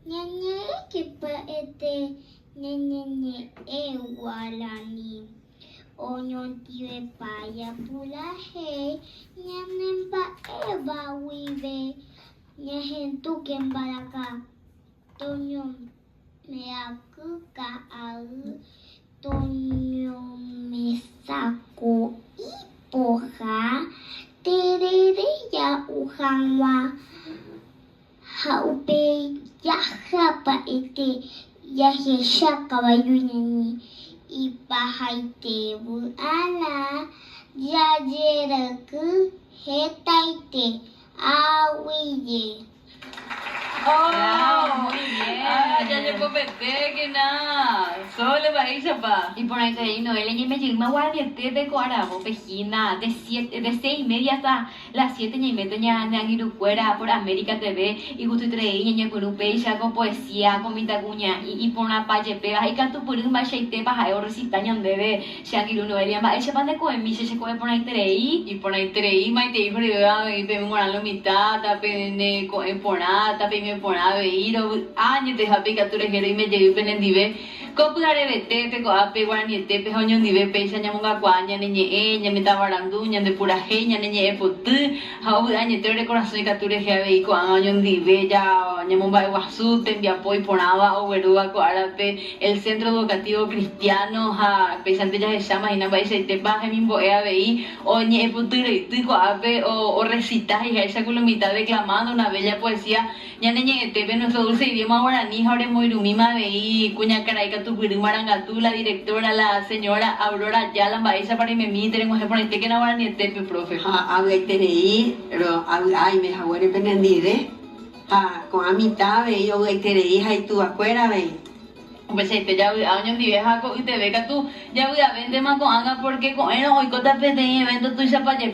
Ñañe kipa ñañe guarani. Oñontive paya pulaje. Ñanemba eva wive. Ñajentu kembaraka. Toño me akuka au. Toño me saco ipoja. Terere ya ujanwa. Haupe ya japa ya shaka bayuñani. Ipahaite bu ala. Ya jeraku hetaite awiye. ¡Oh! Muy bien. Ya le comenté que nada. Solo para ir, chapa. Y por ahí te digo, él me llegó más guardiete de Coarabo, Pejina, de 6:30 hasta las 7:30, ya fuera por América TV, y justo traí, ya con un pecha, con poesía, con mitacuña, y por una pache pega, y canto por un bacheite, paja, o recitañan bebé, Shakiru Noelia, ma, ella pande con mi, se coge por ahí traí. Y por ahí traí, ma, y te dijo, y pe me moralo mitad, tape, ne, por nada, tape, me por nada, y años te japi, caturejero, y me llevé, penendive, copulare de tepe, coape, guarani, tepe, hoño, dive, pecha, ñamunga, cuaña, neñe, ña, metabaranduña, de pura geña, neñe, putu, hau, año, te corazón, y caturejero, y coaño, dive, ya, ñamumba, guasú, te envía, poi, ponaba, o verúa, coarape, el centro educativo cristiano, ja, pesante, ya se llama, y nada, y se te baja, mi boea, veí, o ñe, putu, y coape, o recitas, y esa culomita declamando una bella poesía, ya neñe, tepe, nuestro dulce idioma guaraní, ahora muy rumima, veí, cuña, caraica, tu Marangatu, la directora, la señora Aurora Yala, Baisa para mí, tenemos que poner que no van ni tepe, profe. Habla terei, pero ay, me jaguare penendide. Con a mitad ve, habla terei, hay tu afuera ve. Pues este ya años ni vieja y te ve que tú ya voy a vender más con anga porque con él hoy cota pete evento tú ya para